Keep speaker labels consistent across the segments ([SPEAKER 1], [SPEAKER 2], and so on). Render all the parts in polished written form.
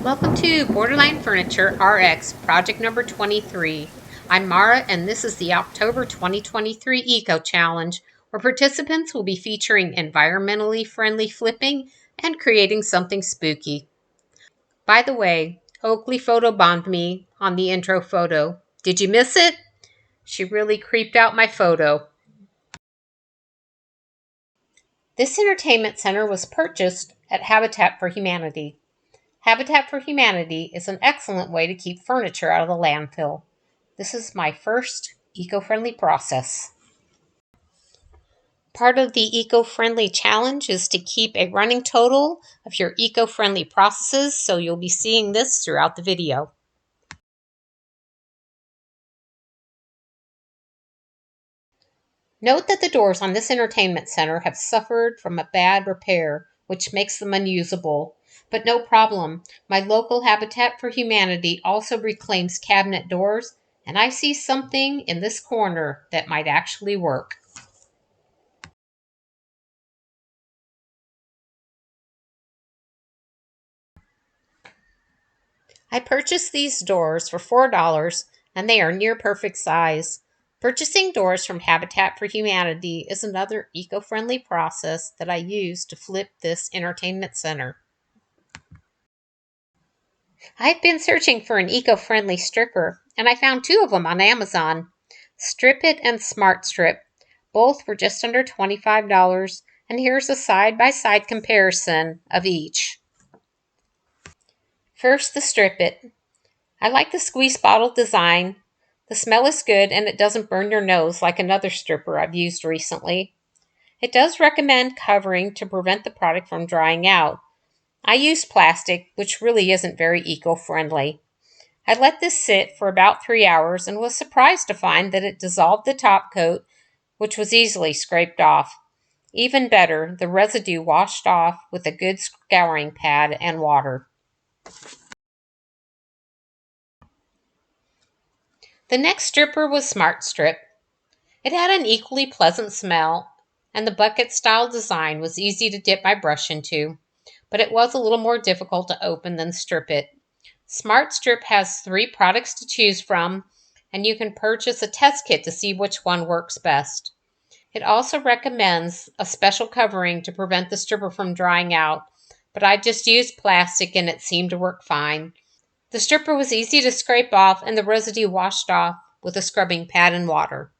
[SPEAKER 1] Welcome to Borderline Furniture RX project number 23. I'm Mara and this is the October 2023 Eco Challenge, where participants will be featuring environmentally friendly flipping and creating something spooky. By the way, Oakley photobombed me on the intro photo. Did you miss it? She really creeped out my photo. This entertainment center was purchased at Habitat for Humanity. Habitat for Humanity is an excellent way to keep furniture out of the landfill. This is my first eco-friendly process. Part of the eco-friendly challenge is to keep a running total of your eco-friendly processes, so you'll be seeing this throughout the video. Note that the doors on this entertainment center have suffered from a bad repair, which makes them unusable. But no problem, my local Habitat for Humanity also reclaims cabinet doors, and I see something in this corner that might actually work. I purchased these doors for $4 and they are near perfect size. Purchasing doors from Habitat for Humanity is another eco-friendly process that I use to flip this entertainment center. I've been searching for an eco-friendly stripper and I found two of them on Amazon. Strip It and Smart Strip. Both were just under $25, and here's a side-by-side comparison of each. First, the Strip It. I like the squeeze bottle design. The smell is good and it doesn't burn your nose like another stripper I've used recently. It does recommend covering to prevent the product from drying out. I use plastic, which really isn't very eco-friendly. I let this sit for about 3 hours and was surprised to find that it dissolved the top coat, which was easily scraped off. Even better, the residue washed off with a good scouring pad and water. The next stripper was Smart Strip. It had an equally pleasant smell, and the bucket-style design was easy to dip my brush into, but it was a little more difficult to open than Strip It. Smart Strip has 3 products to choose from, and you can purchase a test kit to see which one works best. It also recommends a special covering to prevent the stripper from drying out, but I just used plastic and it seemed to work fine. The stripper was easy to scrape off and the residue washed off with a scrubbing pad and water.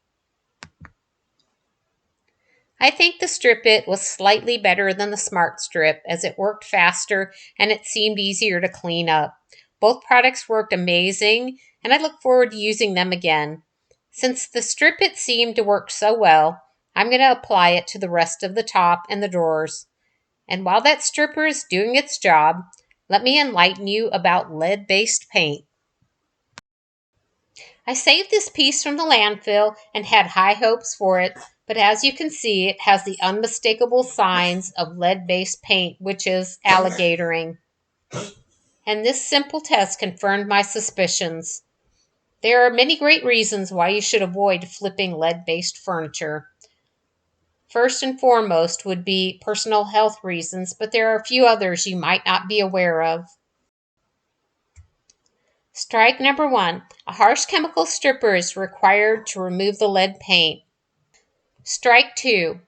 [SPEAKER 1] I think the Strip It was slightly better than the Smart Strip as it worked faster and it seemed easier to clean up. Both products worked amazing and I look forward to using them again. Since the Strip It seemed to work so well, I'm going to apply it to the rest of the top and the drawers. And while that stripper is doing its job, let me enlighten you about lead-based paint. I saved this piece from the landfill and had high hopes for it, but as you can see, it has the unmistakable signs of lead-based paint, which is alligatoring. And this simple test confirmed my suspicions. There are many great reasons why you should avoid flipping lead-based furniture. First and foremost would be personal health reasons, but there are a few others you might not be aware of. Strike number 1. A harsh chemical stripper is required to remove the lead paint. Strike 2.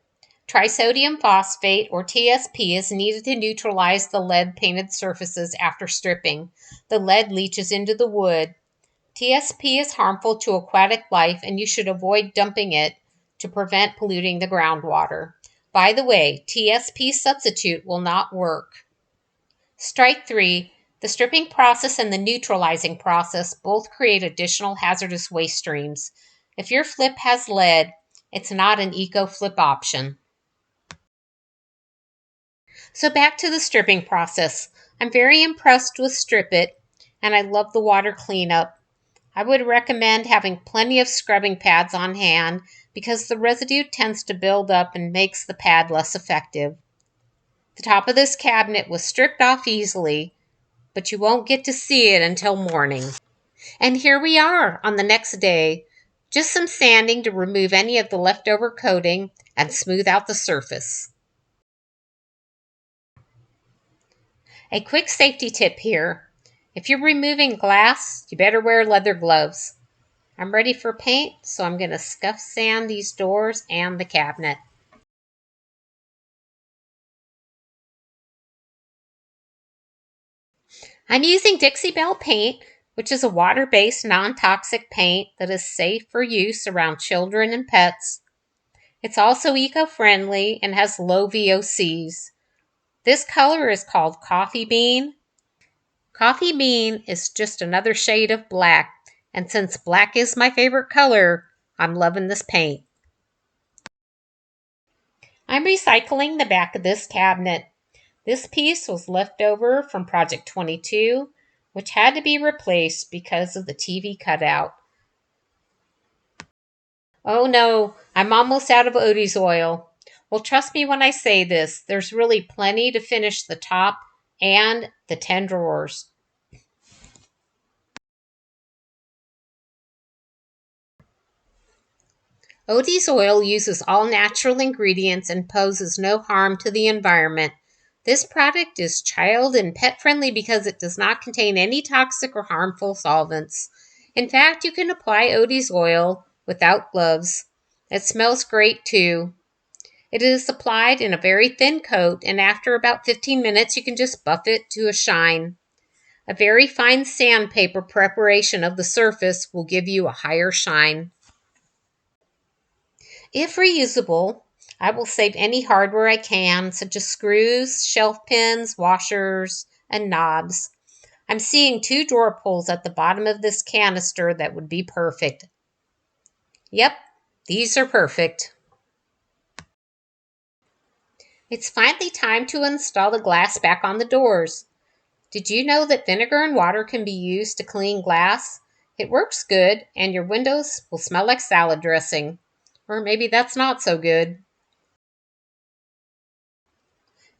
[SPEAKER 1] Trisodium phosphate, or TSP, is needed to neutralize the lead-painted surfaces after stripping. The lead leaches into the wood. TSP is harmful to aquatic life and you should avoid dumping it to prevent polluting the groundwater. By the way, TSP substitute will not work. Strike 3. The stripping process and the neutralizing process both create additional hazardous waste streams. If your flip has lead, it's not an eco-flip option. So back to the stripping process. I'm very impressed with Strip It, and I love the water cleanup. I would recommend having plenty of scrubbing pads on hand because the residue tends to build up and makes the pad less effective. The top of this cabinet was stripped off easily, but you won't get to see it until morning. And here we are on the next day. Just some sanding to remove any of the leftover coating and smooth out the surface. A quick safety tip here. If you're removing glass, you better wear leather gloves. I'm ready for paint, so I'm going to scuff sand these doors and the cabinet. I'm using Dixie Belle paint, which is a water-based, non-toxic paint that is safe for use around children and pets. It's also eco-friendly and has low VOCs. This color is called Coffee Bean. Coffee Bean is just another shade of black, and since black is my favorite color, I'm loving this paint. I'm recycling the back of this cabinet. This piece was left over from Project 22, which had to be replaced because of the TV cutout. Oh no, I'm almost out of Odie's oil. Well, trust me when I say this, there's really plenty to finish the top and the 10 drawers. Odie's oil uses all natural ingredients and poses no harm to the environment. This product is child and pet friendly because it does not contain any toxic or harmful solvents. In fact, you can apply Odie's oil without gloves. It smells great too. It is applied in a very thin coat, and after about 15 minutes you can just buff it to a shine. A very fine sandpaper preparation of the surface will give you a higher shine. If reusable, I will save any hardware I can, such as screws, shelf pins, washers, and knobs. I'm seeing 2 drawer pulls at the bottom of this canister that would be perfect. Yep, these are perfect. It's finally time to install the glass back on the doors. Did you know that vinegar and water can be used to clean glass? It works good, and your windows will smell like salad dressing. Or maybe that's not so good.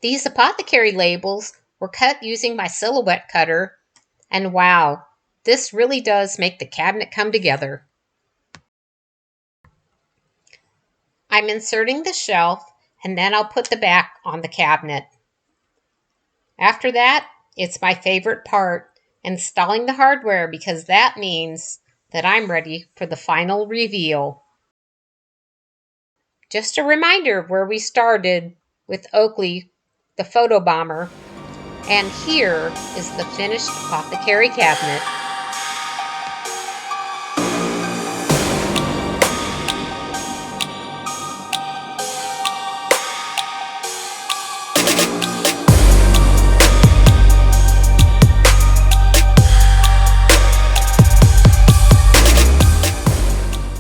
[SPEAKER 1] These apothecary labels were cut using my silhouette cutter, and wow, this really does make the cabinet come together. I'm inserting the shelf, and then I'll put the back on the cabinet. After that, it's my favorite part, installing the hardware, because that means that I'm ready for the final reveal. Just a reminder of where we started with Oakley, the photo bomber, and here is the finished apothecary cabinet.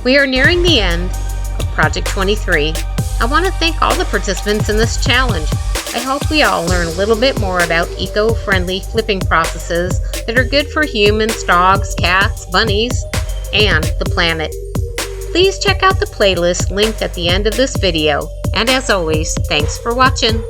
[SPEAKER 1] We are nearing the end of Project 23. I want to thank all the participants in this challenge. I hope we all learn a little bit more about eco-friendly flipping processes that are good for humans, dogs, cats, bunnies, and the planet. Please check out the playlist linked at the end of this video. And as always, thanks for watching.